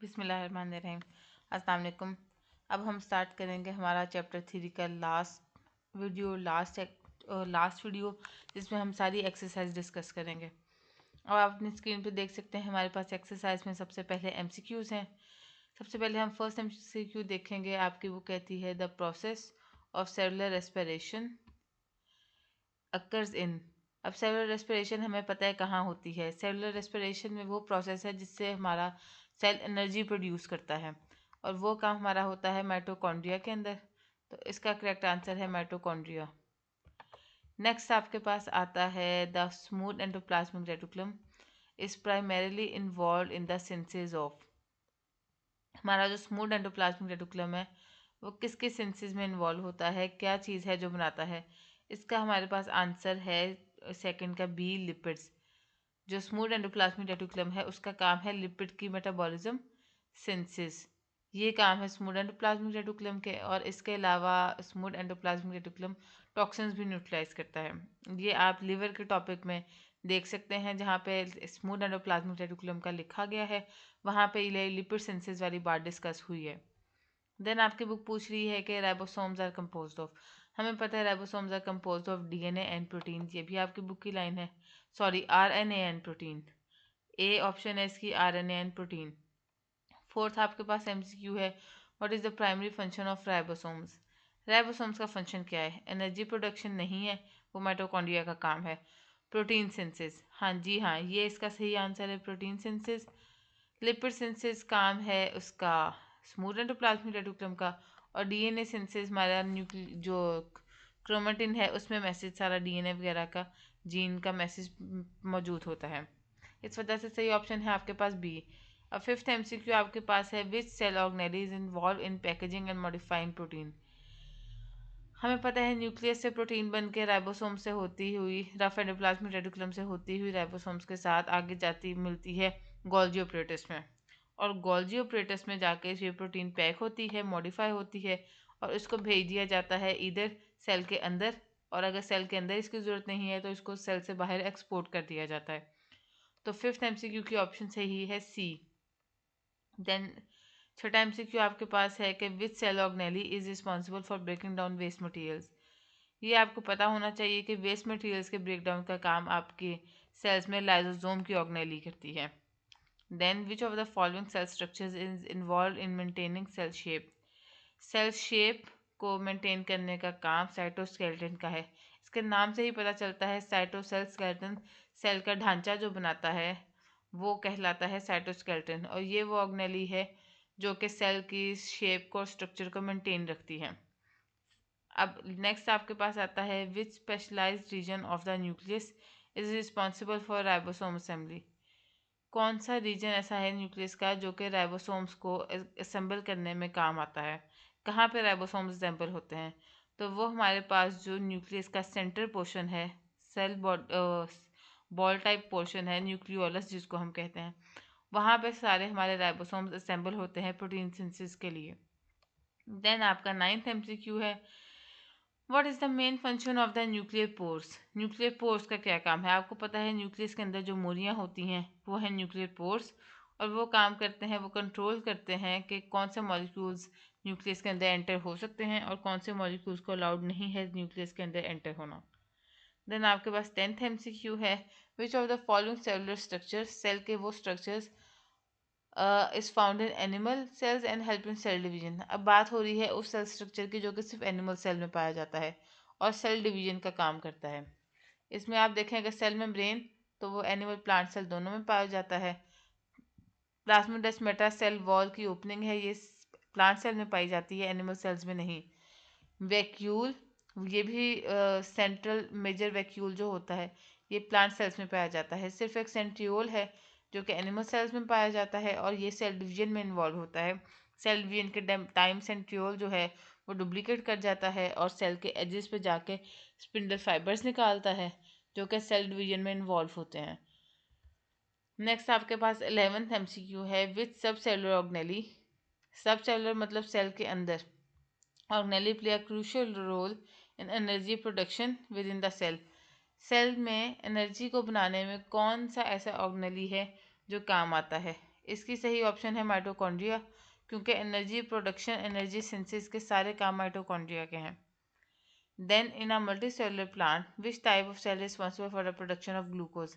बिस्मिल्लाहिर्रहमानिर्रहीम। अस्सलाम वालेकुम। अब हम स्टार्ट करेंगे हमारा चैप्टर 3 का लास्ट वीडियो जिसमें हम सारी एक्सरसाइज डिस्कस करेंगे। अब आप अपनी स्क्रीन पे देख सकते हैं हमारे पास एक्सरसाइज में सबसे पहले एमसीक्यूज़ हैं। सबसे पहले हम फर्स्ट एमसीक्यू देखेंगे। आपकी वो कहती है the process of cellular respiration occurs in. अब सेलुलर रेस्पिरेशन हमें पता है कहाँ होती है। सेलुलर रेस्पिरेशन में वो प्रोसेस है जिससे हमारा सेल एनर्जी प्रोड्यूस करता है और वो काम हमारा होता है माइटोकॉन्ड्रिया के अंदर। तो इसका करेक्ट आंसर है माइटोकॉन्ड्रिया। नेक्स्ट आपके पास आता है the smooth endoplasmic reticulum is primarily involve in the synthesis of. हमारा जो स्मूथ एंडोप्लाज्मिक रेटिकुलम है वो किसके सिंथेसिस में इन्वॉल्व होता है, क्या चीज़ है जो बनाता है। इसका हमारे पास आंसर है सेकंड का बी, लिपिड्स। जो स्मूथ एंडोप्लाज्मिक रेटिकुलम है उसका काम है लिपिड की मेटाबॉलिज्म सिंथेसिस। ये काम है स्मूथ एंडोप्लाज्मिक रेटिकुलम के। और इसके अलावा स्मूथ एंडोप्लाज्मिक रेटिकुलम टॉक्सिन्स भी न्यूट्रलाइज करता है। ये आप लिवर के टॉपिक में देख सकते हैं जहाँ पे स्मूथ एंडोप्लाज्मिक रेटिकुलम का लिखा गया है, वहाँ पे लिपिड सिंथेसिस वाली बात डिस्कस हुई है। देन आपकी बुक पूछ रही है कि राइबोसोम्स आर कंपोज्ड ऑफ। हमें पता है ribosomes are composed of DNA and protein. ये भी आपकी बुक की लाइन है, sorry RNA and protein. A option है इसकी, आरएनए एंड प्रोटीन। फोर्थ आपके पास एमसीक्यू है what is the primary function of ribosomes. Ribosomes का फंक्शन क्या है? एनर्जी प्रोडक्शन नहीं है, वो माइटोकॉन्ड्रिया का काम है। प्रोटीन सिंथेसिस, हाँ जी हाँ, ये इसका सही आंसर है, प्रोटीन सिंथेसिस। लिपिड सिंथेसिस काम है उसका स्मूथ एंडोप्लाज्मिक रेटिकुलम का। और डीएनए सिंथेसिस हमारा जो क्रोमेटिन है उसमें मैसेज सारा डीएनए वगैरह का जीन का मैसेज मौजूद होता है। इस वजह से सही ऑप्शन है आपके पास बी। अब फिफ्थ एमसीक्यू आपके पास है which cell organelle is involve in packaging and modifying protein. हमें पता है न्यूक्लियस से प्रोटीन बन के राइबोसोम से होती हुई रफ एंडोप्लाज्मिक रेटिकुलम से होती हुई राइबोसोम्स के साथ आगे जाती मिलती है गोल्जी ऑपरेटस में। और गोल्जी ऑपरेटस में जाके ये प्रोटीन पैक होती है, मॉडिफाई होती है और इसको भेज दिया जाता है इधर सेल के अंदर। और अगर सेल के अंदर इसकी ज़रूरत नहीं है तो इसको सेल से बाहर एक्सपोर्ट कर दिया जाता है। तो फिफ्थ एमसीक्यू की ऑप्शन सही है सी। देन छठा एमसीक्यू आपके पास है कि which cell organelle is responsible for breaking down waste materials. ये आपको पता होना चाहिए कि वेस्ट मटेरियल्स के ब्रेकडाउन का काम आपके सेल्स में लाइजोसोम की ऑर्गेनेली करती है। Then which of the following cell structures is involve in maintaining cell shape. Cell shape को मेंटेन करने का काम साइटोस्केलेटन का है। इसके नाम से ही पता चलता है साइटोसेल स्केलेटन, सेल का ढांचा जो बनाता है वो कहलाता है साइटोस्केलेटन। और ये वो ऑर्गेनेली है जो कि सेल की शेप को और स्ट्रक्चर को मेंटेन रखती है। अब नेक्स्ट आपके पास आता है which specialized region of the nucleus is responsible for ribosome assembly. कौन सा रीजन ऐसा है न्यूक्लियस का जो कि राइबोसोम्स को असेंबल करने में काम आता है? कहाँ पे राइबोसोम्स असेंबल होते हैं? तो वो हमारे पास जो न्यूक्लियस का सेंटर पोर्शन है, सेल बॉल टाइप पोर्शन है, न्यूक्लियोलस जिसको हम कहते हैं, वहाँ पे सारे हमारे राइबोसोम्स असेंबल होते हैं प्रोटीन सिंथेसिस के लिए। देन आपका नाइन्थ एमसीक्यू है what is the main function of the nuclear pores. Nuclear pores का क्या काम है? आपको पता है न्यूक्लियस के अंदर जो मोरियाँ होती हैं वो है न्यूक्लियर पोर्स। और वो काम करते हैं, वो कंट्रोल करते हैं कि कौन से मॉलिक्यूल्स न्यूक्लियस के अंदर एंटर हो सकते हैं और कौन से मॉलिक्यूल्स को अलाउड नहीं है न्यूक्लियस के अंदर एंटर होना। देन आपके पास टेंथ एमसीक्यू है which of the following cellular structures, cell के वो structures is found in animal cells and help in cell division. अब बात हो रही है उस सेल स्ट्रक्चर की जो कि सिर्फ एनिमल सेल में पाया जाता है और सेल डिवीजन का काम करता है। इसमें आप देखें अगर सेल मेम्ब्रेन तो वो एनिमल प्लांट सेल दोनों में पाया जाता है। प्लाज्मोडेस्माटा सेल वॉल की ओपनिंग है, ये प्लांट सेल में पाई जाती है, एनिमल सेल्स में नहीं। वैक्यूल, ये भी सेंट्रल मेजर वैक्यूल जो होता है ये प्लांट सेल्स में पाया जाता है। सिर्फ एक सेंट्रियोल है जो कि एनिमल सेल्स में पाया जाता है और ये सेल डिवीजन में इन्वॉल्व होता है। सेल डिवीजन के टाइम सेंट्रियोल जो है वो डुप्लीकेट कर जाता है और सेल के एजेस पे जाके स्पिंडल फाइबर्स निकालता है जो कि सेल डिवीजन में इन्वॉल्व होते हैं। नेक्स्ट आपके पास 11th एमसीक्यू है which sub cellular organelle. Sub cellular मतलब सेल के अंदर, organelle play a crucial role in energy production within the cell. Cell में एनर्जी को बनाने में कौन सा ऐसा ऑर्गेनेली है जो काम आता है? इसकी सही ऑप्शन है माइटोकॉन्ड्रिया, क्योंकि एनर्जी प्रोडक्शन, एनर्जी सिंथेसिस के सारे काम माइटोकॉन्ड्रिया के हैं। Then in a multicellular plant which type of cell responsible for the production of glucose.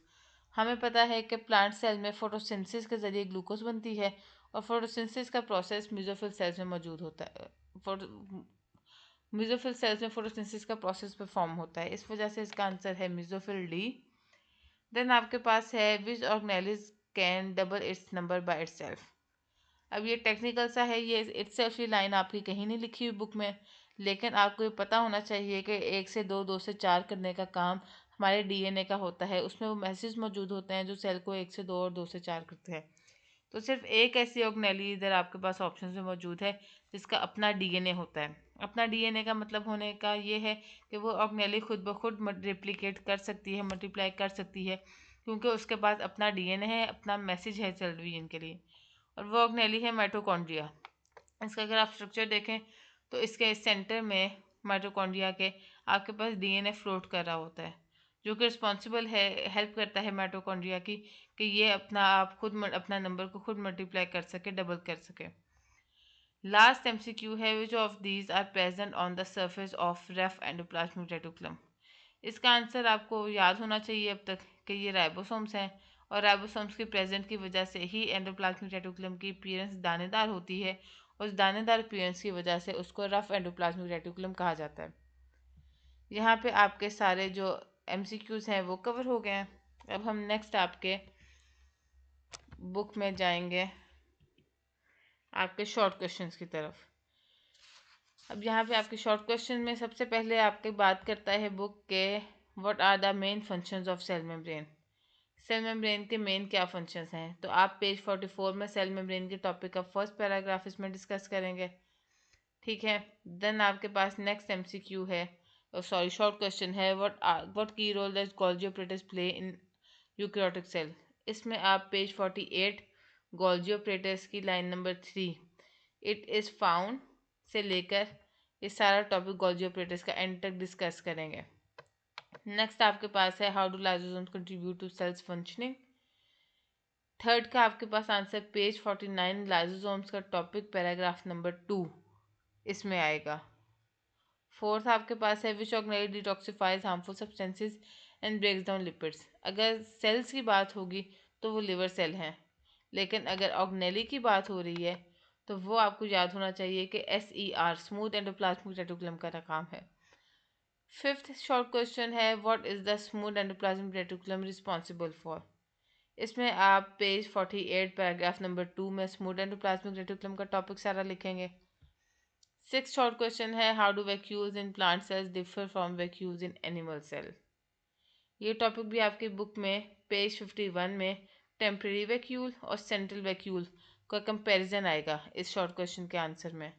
हमें पता है कि प्लांट सेल में फोटोसिंथेसिस के जरिए ग्लूकोज बनती है और फोटोसिंथेसिस का प्रोसेस मेसोफिल सेल्स में मौजूद होता है। मेसोफिल सेल्स में फोटोसिंथेसिस का प्रोसेस परफॉर्म होता है, इस वजह से इसका आंसर है मेसोफिल डी। देन आपके पास है which organelles can double its number by itself. अब ये टेक्निकल सा है, ये इटसेल्फ की लाइन आपकी कहीं नहीं लिखी हुई बुक में, लेकिन आपको ये पता होना चाहिए कि 1 से 2, 2 से 4 करने का काम हमारे डीएनए का होता है। उसमें वो मैसेज मौजूद होते हैं जो सेल को 1 से 2 और 2 से 4 करते हैं। तो सिर्फ एक ऐसी ऑर्गेनेली इधर आपके पास ऑप्शन में मौजूद है जिसका अपना डीएनए होता है। अपना डीएनए का मतलब होने का ये है कि वो ऑर्गेनेली खुद ब खुद रेप्लिकेट कर सकती है, मल्टीप्लाई कर सकती है, क्योंकि उसके पास अपना डीएनए है, अपना मैसेज है सेल डिवीजन के लिए, और वो ऑर्गेनेली है माइटोकॉन्ड्रिया। इसका अगर आप स्ट्रक्चर देखें तो इसके सेंटर में माइटोकॉन्ड्रिया के आपके पास डीएनए फ्लोट कर रहा होता है, जो कि रिस्पॉन्सिबल है, हेल्प करता है माइटोकॉन्ड्रिया की कि ये अपना आप खुद अपना नंबर को खुद मल्टीप्लाई कर सके, डबल कर सके। लास्ट एमसीक्यू है which of these are present on the surface of rough endoplasmic reticulum. इसका आंसर आपको याद होना चाहिए अब तक कि ये राइबोसोम्स हैं, और राइबोसोम्स की प्रेजेंट की वजह से ही एंडोप्लाज्मिक रेटिकुलम की अपीयरेंस दानेदार होती है, और उस दानेदार अपीयरेंस की वजह से उसको रफ एंडोप्लाज्मिक रेटिकुलम कहा जाता है। यहाँ पे आपके सारे जो एमसीक्यूज हैं वो कवर हो गए हैं। अब हम नेक्स्ट आपके बुक में जाएंगे आपके शॉर्ट क्वेश्चंस की तरफ। अब यहाँ पे आपके शॉर्ट क्वेश्चन में सबसे पहले आपके बात करता है बुक के what are the main functions of cell membrane. Cell membrane के मेन क्या फंक्शंस हैं, तो आप पेज 44 में सेल मेम्ब्रेन के टॉपिक का फर्स्ट पैराग्राफ इसमें डिस्कस करेंगे। ठीक है। देन आपके पास नेक्स्ट एमसीक्यू है, सॉरी शॉर्ट क्वेश्चन है, what key role does Golgi operators play in eukaryotic cell. इसमें आप पेज 48 गोल्जी ऑपरेटर्स की line number 3 it is found से लेकर ये सारा टॉपिक गोल्जी ऑपरेटर्स का एंड तक डिस्कस करेंगे। नेक्स्ट आपके पास है how do lysosomes contribute to cells functioning. Third का आपके पास आंसर पेज 49 लाइसोसोम्स का टॉपिक पैराग्राफ नंबर 2 इसमें आएगा। फोर्थ आपके पास है which organelle detoxifies harmful substances and breaks down lipids. अगर सेल्स की बात होगी तो वो लिवर सेल हैं, लेकिन अगर ऑर्गेनेली की बात हो रही है तो वो आपको याद होना चाहिए कि SER स्मूथ एंडोप्लाज्मिक रेटिकुलम का काम है। फिफ्थ शॉर्ट क्वेश्चन है what is the smooth endoplasmic reticulum responsible for. इसमें आप पेज 48 पैराग्राफ नंबर 2 में स्मूथ एंडोप्लाज्मिक रेटिकुलम का टॉपिक सारा लिखेंगे। सिक्स शॉर्ट क्वेश्चन है how do vacuoles in plant cells differ from vacuoles in animal cell. ये topic भी आपकी बुक में पेज 51 में टेम्परेरी वैक्यूल और सेंट्रल वैक्यूल का कंपैरिजन आएगा इस शॉर्ट क्वेश्चन के आंसर में।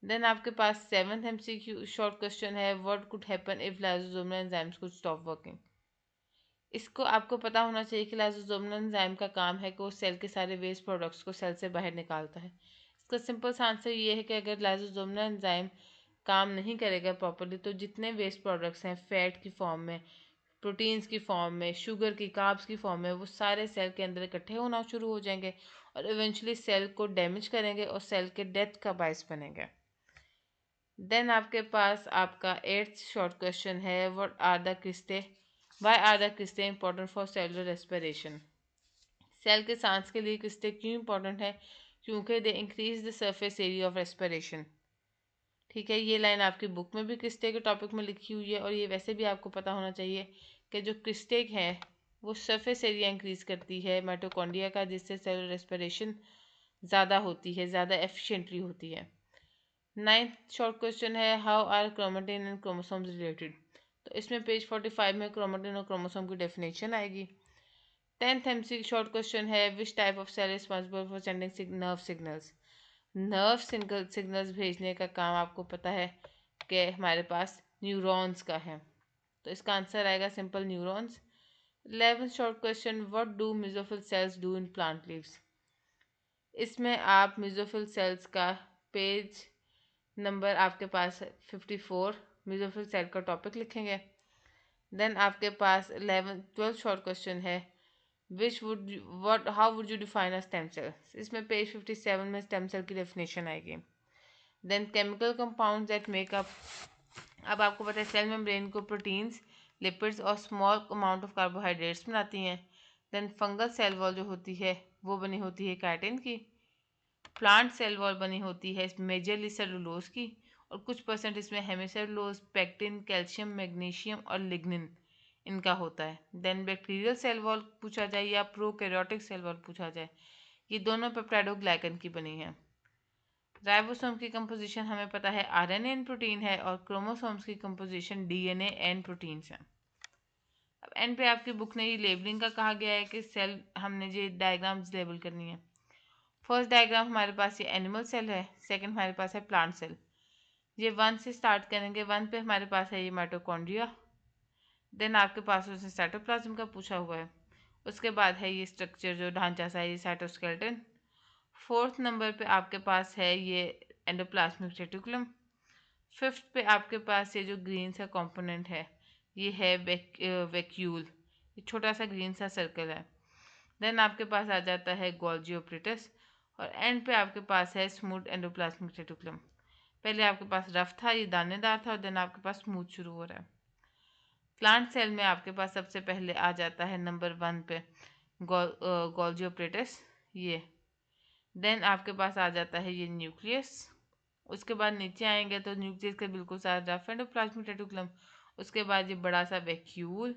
देन आपके पास सेवन्थ एमसीक्यू शॉर्ट क्वेश्चन है what could happen if lysosomal enzymes could stop working. इसको आपको पता होना चाहिए कि लाइसोसोमल एंजाइम का काम है कि वो सेल के सारे वेस्ट प्रोडक्ट्स को सेल से बाहर निकालता है। इसका सिंपल सा आंसर ये है कि अगर लाइसोसोमल एंजाइम काम नहीं करेगा प्रॉपरली तो जितने वेस्ट प्रोडक्ट्स हैं फैट की फॉर्म में, प्रोटीन्स की फॉर्म में, शुगर की, कार्ब्स की फॉर्म में, वो सारे सेल के अंदर इकट्ठे होना शुरू हो जाएंगे और इवेंचुअली सेल को डैमेज करेंगे और सेल के डेथ का बायस बनेंगे। देन आपके पास आपका एट्थ शॉर्ट क्वेश्चन है what are the cristae why are the cristae important for cellular respiration. Cell के सांस के लिए क्रिस्टे क्यों इंपॉर्टेंट है, क्योंकि they increase the surface area of respiration. ठीक है, ये लाइन आपकी बुक में भी क्रिस्टे के टॉपिक में लिखी हुई है, और ये वैसे भी आपको पता होना चाहिए कि जो क्रिस्टे है वो सरफेस एरिया इंक्रीज करती है माइटोकॉन्ड्रिया का, जिससे सेलुलर रेस्पिरेशन ज़्यादा होती है, ज़्यादा एफिशिएंटली होती है। नाइन्थ शॉर्ट क्वेश्चन है how are chromatin and chromosomes related. तो इसमें पेज 45 में क्रोमेटिन और क्रोमोसोम की डेफिनेशन आएगी। टेंथ एमसी शॉर्ट क्वेश्चन है which type of cell responsible for sending nerve signals. Nerve signals भेजने का काम आपको पता है कि हमारे पास न्यूरॉन्स का है, तो इसका आंसर आएगा simple neurons. 11th short question what do mesophyll cells do in plant leaves. इसमें आप मेसोफिल सेल्स का पेज नंबर आपके पास 54 मेसोफिल सेल का टॉपिक लिखेंगे। देन आपके पास 12th शॉर्ट क्वेश्चन है which would what how would you define a stem cell, इसमें पेज 57 में स्टेम सेल की डेफिनेशन आएगी। Then chemical compounds that make up, अब आपको पता है सेल मेम्ब्रेन को प्रोटीन्स, लिपिड्स और स्मॉल अमाउंट ऑफ कार्बोहाइड्रेट्स बनाती हैं। देन फंगल सेल वॉल जो होती है वो बनी होती है काइटिन की। प्लांट सेल वॉल बनी होती है मेजरली सेलुलोज की, और कुछ परसेंट इसमें हेमिसेलुलोज, पेक्टिन, कैल्शियम, मैग्नीशियम और लिग्निन इनका होता है। देन बैक्टीरियल सेल वॉल पूछा जाए या प्रोकैरियोटिक सेल वॉल पूछा जाए, ये दोनों पेप्टाइडोग्लाइकन की बनी है। राइबोसोम की कंपोजिशन हमें पता है आरएनए एंड प्रोटीन है, और क्रोमोसोम्स की कंपोजिशन डीएनए एंड प्रोटीन्स है। अब एंड पे आपकी बुक ने ये लेबलिंग का कहा गया है कि सेल हमने ये डायग्राम्स लेबल करनी है। फर्स्ट डायग्राम हमारे पास ये एनिमल सेल है, सेकंड हमारे पास है प्लांट सेल। ये 1 से स्टार्ट करेंगे। 1 पे हमारे पास है ये माइटोकॉन्ड्रिया, देन आपके पास उसने साइटोप्लाज्म का पूछा हुआ है, उसके बाद है ये स्ट्रक्चर जो ढांचा सा है ये साइटोस्केलेटन। फोर्थ नंबर पे आपके पास है ये एंडोप्लाज्मिक रेटिकुलम। फिफ्थ पे आपके पास ये जो ग्रीन सा कंपोनेंट है ये है वैक्यूल, ये छोटा सा ग्रीन सा सर्कल है। देन आपके पास आ जाता है गोल्जी ऑपरेटस, और एंड पे आपके पास है स्मूथ एंडोप्लाज्मिक रेटिकुलम। पहले आपके पास रफ था, ये दानेदार था, और देन आपके पास स्मूथ शुरू हो रहा है। प्लांट सेल में आपके पास सबसे पहले आ जाता है नंबर 1 पे गोल्जी ऑपरेटस ये। देन आपके पास आ जाता है ये न्यूक्लियस। उसके बाद नीचे आएंगे तो न्यूक्लियस के बिल्कुल साथ रफ एंडोप्लाज्मिक रेटिकुलम। उसके बाद ये बड़ा सा वैक्यूल,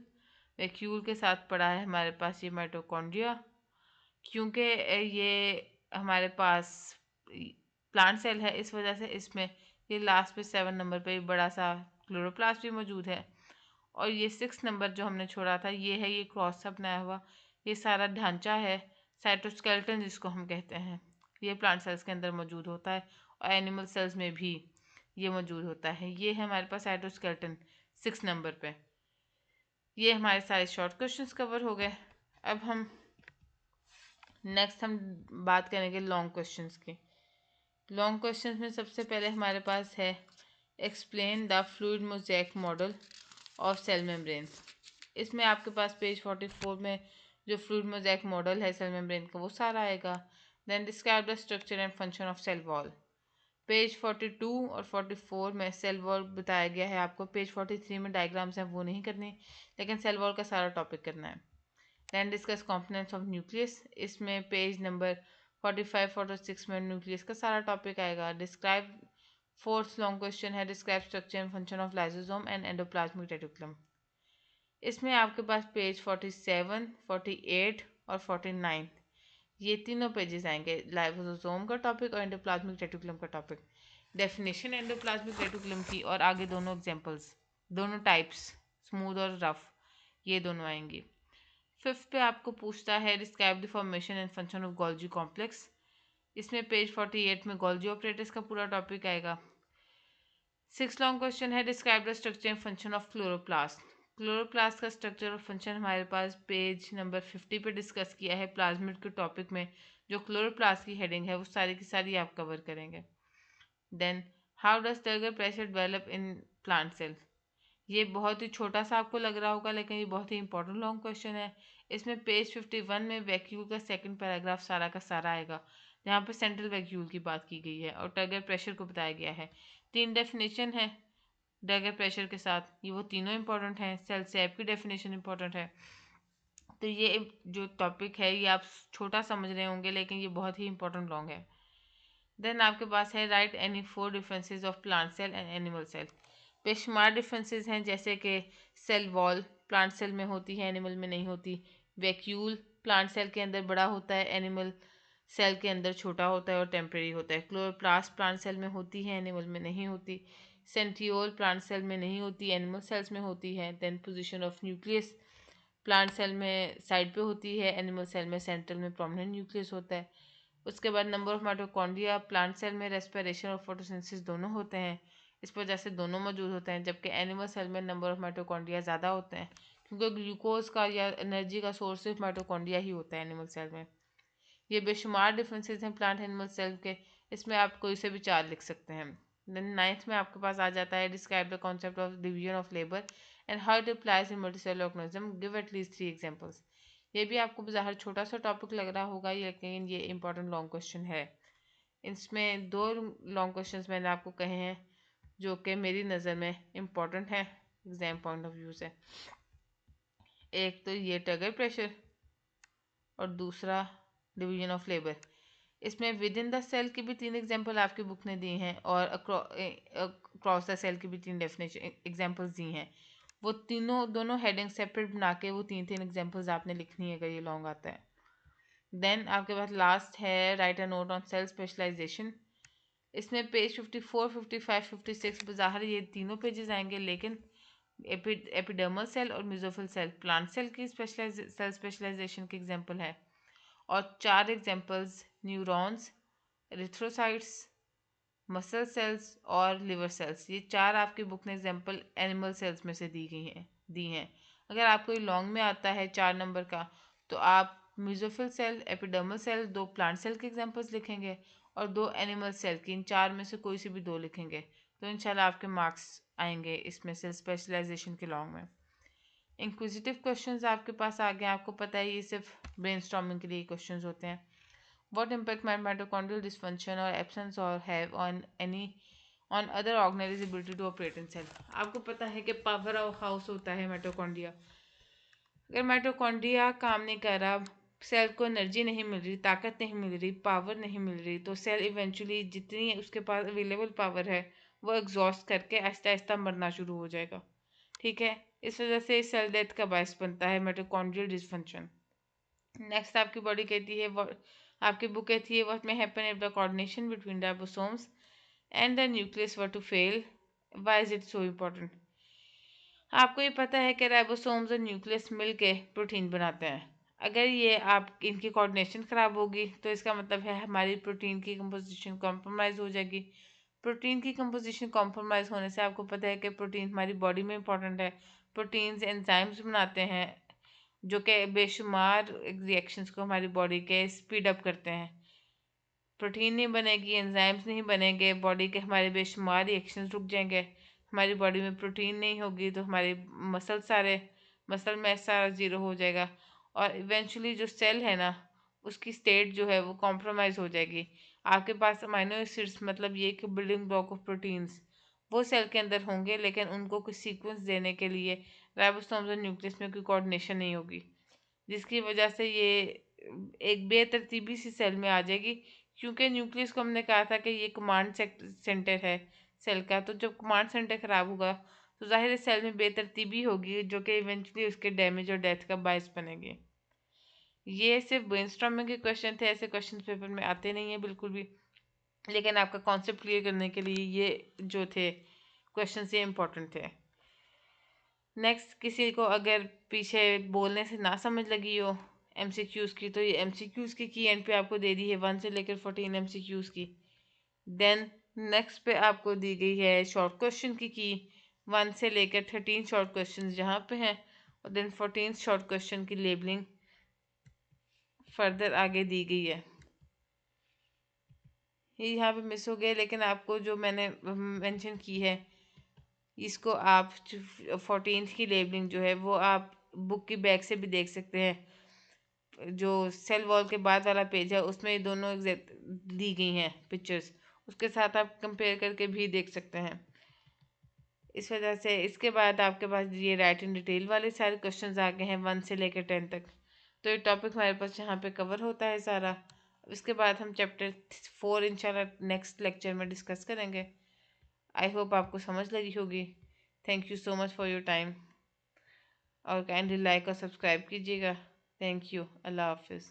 वैक्यूल के साथ पड़ा है हमारे पास ये माइटोकॉन्ड्रिया। क्योंकि ये हमारे पास प्लांट सेल है इस वजह से इसमें ये लास्ट पे 7 नंबर पे बड़ा सा क्लोरोप्लास्ट भी मौजूद है, और ये 6 नंबर जो हमने छोड़ा था ये है ये क्रॉस सा बनाया हुआ, ये सारा ढांचा है साइटोस्केलेटन जिसको हम कहते हैं, ये प्लांट सेल्स के अंदर मौजूद होता है, और एनिमल सेल्स में भी ये मौजूद होता है। ये है हमारे पास साइटोस्केलेटन 6 नंबर पे। ये हमारे सारे शॉर्ट क्वेश्चंस कवर हो गए। अब हम नेक्स्ट हम बात करेंगे लॉन्ग क्वेश्चंस की। लॉन्ग क्वेश्चंस में सबसे पहले हमारे पास है explain the fluid mosaic model of cell membrane. इसमें आपके पास पेज 44 में जो फ्लूइड मोज़ेक मॉडल है सेल मेम्ब्रेन का वो सारा आएगा। Then describe the structure and function of cell wall. Page 42 और 44 में सेल वॉल बताया गया है आपको। पेज 43 में डायग्राम्स हैं वो नहीं करनी, लेकिन सेल वॉल का सारा टॉपिक करना है। Then discuss components of nucleus, इसमें पेज नंबर 45 46 में न्यूक्लियस का सारा टॉपिक आएगा। डिस्क्राइब, फोर्थ लॉन्ग क्वेश्चन है describe structure and function of lysosome and endoplasmic reticulum. इसमें आपके पास पेज 47 48 और 49 ये तीनों पेजेस आएंगे, लाइसोसोम का टॉपिक और एंडोप्लाज्मिक रेटिकुलम का टॉपिक, डेफिनेशन एंडोप्लाज्मिक रेटिकुलम की, और आगे दोनों एग्जांपल्स, दोनों टाइप्स स्मूथ और रफ, ये दोनों आएंगी। फिफ्थ पे आपको पूछता है describe the formation and function of Golgi complex. इसमें पेज 48 में गोल्जी ऑपरेटर्स का पूरा टॉपिक आएगा। 6 लॉन्ग क्वेश्चन है describe the structure and function of chloroplast. Chloroplast का स्ट्रक्चर और फंक्शन हमारे पास पेज नंबर 50 पे डिस्कस किया है। प्लाज्मिड के टॉपिक में जो क्लोरोप्लास्ट की हेडिंग है वो सारी की सारी आप कवर करेंगे। Then how does turgor pressure develop in plant cell. ये बहुत ही छोटा सा आपको लग रहा होगा, लेकिन ये बहुत ही इंपॉर्टेंट लॉन्ग क्वेश्चन है। इसमें पेज 51 में वैक्यूल का सेकंड पैराग्राफ सारा का सारा आएगा, जहाँ पे सेंट्रल वैक्यूल की बात की गई है और टर्गर प्रेशर को बताया गया है। 3 डेफिनेशन है टर्गर प्रेशर के साथ, ये वो तीनों इंपॉर्टेंट हैं। सेल सैप की डेफिनेशन इंपॉर्टेंट है। तो ये जो टॉपिक है ये आप छोटा समझ रहे होंगे, लेकिन ये बहुत ही इंपॉर्टेंट लॉन्ग है। देन आपके पास है write any 4 differences of plant cell and animal cell. बेशुमार डिफरेंसेस हैं, जैसे कि सेल वॉल प्लांट सेल में होती है एनिमल में नहीं होती। वैक्यूल प्लांट सेल के अंदर बड़ा होता है, एनिमल सेल के अंदर छोटा होता है और टेम्परेरी होता है। क्लोरोप्लास्ट प्लांट सेल में होती है, एनिमल में नहीं होती। सेंट्रियोल प्लांट सेल में नहीं होती, एनिमल सेल्स में होती है। Then position of nucleus plant cell में साइड पे होती है, एनिमल सेल में सेंट्रल में प्रोमिनेंट न्यूक्लियस होता है। उसके बाद number of mitochondria, plant cell में रेस्पिरेशन और फोटोसिंथेसिस दोनों होते हैं, इस वजह से दोनों मौजूद होते हैं। जबकि एनिमल सेल में नंबर ऑफ माइटोकॉन्ड्रिया ज़्यादा होते हैं, क्योंकि ग्लूकोज का या एनर्जी का सोर्स सिर्फ माइटोकॉन्ड्रिया ही होता है एनिमल सेल में। ये बेशुमार डिफरेंसेस हैं प्लांट एनिमल सेल के, इसमें आप कोई से भी 4 लिख सकते हैं। देन 9th में आपके पास आ जाता है describe the concept of division of labour and how it applies in multicellular organism, give at least 3 examples. ये भी आपको बाहर छोटा सा टॉपिक लग रहा होगा, लेकिन ये इंपॉर्टेंट लॉन्ग क्वेश्चन है। इसमें 2 लॉन्ग क्वेश्चंस मैंने आपको कहे हैं जो कि मेरी नज़र में इम्पॉर्टेंट है एग्जाम पॉइंट ऑफ व्यू से। एक तो ये टगर प्रेशर और दूसरा डिवीजन ऑफ लेबर। इसमें विद इन द सेल की भी 3 एग्जाम्पल आपकी बुक ने दी हैं और अक्रॉस द सेल की भी 3 डेफिनेशन एग्जाम्पल्स दी हैं। वो दोनों हेडिंग सेपरेट बना के वो 3 एग्जाम्पल्स आपने लिखनी है अगर ये लॉन्ग आता है। देन आपके पास लास्ट है write a note on cell specialization. इसमें पेज 54, 55, 56 बाहर ये तीनों पेजेस आएंगे, लेकिन एपिडर्मल सेल और मेसोफिल सेल प्लांट सेल की सेल स्पेशलाइजेशन के एग्जाम्पल है। और 4 examples neurons, erythrocytes, muscle cells और लिवर सेल्स, ये 4 आपकी बुक ने एग्जाम्पल एनिमल सेल्स में से दी हैं। अगर आपको ये लॉन्ग में आता है 4 नंबर का, तो आप mesophyll cell, epidermal cell, 2 plant cell के एग्जाम्पल्स लिखेंगे और 2 एनिमल सेल की, इन 4 में से कोई सी भी 2 लिखेंगे, तो इंशाल्लाह आपके मार्क्स आएंगे इसमें से स्पेशलाइजेशन के लॉन्ग में। इंक्विजिटिव क्वेश्चंस आपके पास आ गए। आपको पता है ये सिर्फ ब्रेनस्टॉर्मिंग के लिए क्वेश्चंस होते हैं। What impact mitochondrial dysfunction or absence or have on other organelles ability to operate in cell. आपको पता है कि पावर हाउस होता है माइटोकॉन्ड्रिया। अगर माइटोकॉन्ड्रिया काम नहीं कर रहा, सेल को एनर्जी नहीं मिल रही, ताकत नहीं मिल रही, पावर नहीं मिल रही, तो सेल इवेंचुअली जितनी उसके पास अवेलेबल पावर है वो एग्जॉस्ट करके आहिस्ता आहिस्ता मरना शुरू हो जाएगा। ठीक है, इस वजह से सेल डेथ का बायस बनता है माइटोकॉन्ड्रियल डिसफंक्शन। नेक्स्ट आपकी बॉडी कहती है, आपकी बुक कहती है what may happen if the coordination between ribosomes and the nucleus were to fail, why is it so important. आपको ये पता है कि राइबोसोम्स और न्यूक्लियस मिलके प्रोटीन बनाते हैं। अगर ये आप इनकी कोऑर्डिनेशन ख़राब होगी तो इसका मतलब है हमारी प्रोटीन की कंपोजिशन कॉम्प्रोमाइज़ हो जाएगी। प्रोटीन की कंपोजिशन कॉम्प्रोमाइज़ होने से आपको पता है कि प्रोटीन हमारी बॉडी में इंपॉर्टेंट है। प्रोटीन्स एंजाइम्स बनाते हैं जो कि बेशुमार रिएक्शंस को हमारी बॉडी के स्पीड अप करते हैं। प्रोटीन नहीं बनेगी, एंजाइम्स नहीं बनेंगे, बॉडी के हमारे बेशुमार रिएक्शंस रुक जाएंगे। हमारी बॉडी में प्रोटीन नहीं होगी तो हमारे मसल मैस सारा ज़ीरो हो जाएगा और इवेंचुअली जो सेल है ना उसकी स्टेट जो है वो कॉम्प्रोमाइज़ हो जाएगी। आपके पास अमाइनो एसिड्स मतलब ये कि बिल्डिंग ब्लॉक ऑफ प्रोटीन्स वो सेल के अंदर होंगे, लेकिन उनको कुछ सीक्वेंस देने के लिए राइबोसोम्स और न्यूक्लियस में कोई कोऑर्डिनेशन नहीं होगी, जिसकी वजह से ये एक बेतरतीबी सी सेल में आ जाएगी। क्योंकि न्यूक्लियस को हमने कहा था कि ये कमांड सेंटर है सेल का, तो जब कमांड सेंटर ख़राब होगा तो ज़ाहिर है सेल में बेतरतीबी होगी जो कि इवेंचुअली उसके डैमेज और डेथ का बायस बनेगी। ये सिर्फ ब्रेनस्टॉर्मिंग के क्वेश्चन थे, ऐसे क्वेश्चन पेपर में आते नहीं हैं बिल्कुल भी, लेकिन आपका कॉन्सेप्ट क्लियर करने के लिए ये जो थे क्वेश्चन ये इंपॉर्टेंट थे। नेक्स्ट, किसी को अगर पीछे बोलने से ना समझ लगी हो एमसीक्यूज़ की, तो ये एमसीक्यूज़ की एंड पे आपको दे दी है 1 से लेकर 14 एमसीक्यूज़ की। देन नेक्स्ट पे आपको दी गई है शॉर्ट क्वेश्चन की 1 से लेकर 13 शॉर्ट क्वेश्चन जहाँ पे हैं, और देन 14 शॉर्ट क्वेश्चन की लेबलिंग फर्दर आगे दी गई है। ये यहाँ पे मिस हो गया, लेकिन आपको जो मैंने मेंशन की है इसको आप 14 की लेबलिंग जो है वो आप बुक की बैक से भी देख सकते हैं। जो सेल वॉल के बाद वाला पेज है उसमें ये दोनों दी गई हैं पिक्चर्स, उसके साथ आप कंपेयर करके भी देख सकते हैं। इस वजह से इसके बाद आपके पास ये राइट इन डिटेल वाले सारे क्वेश्चंस आ गए हैं 1 से लेकर 10 तक। तो ये टॉपिक हमारे पास यहाँ पे कवर होता है सारा। इसके बाद हम चैप्टर 4 इंशाल्लाह नेक्स्ट लेक्चर में डिस्कस करेंगे। आई होप आपको समझ लगी होगी। Thank you so much for your time, और काइंडली लाइक और सब्सक्राइब कीजिएगा। Thank you. अल्लाह हाफिज़।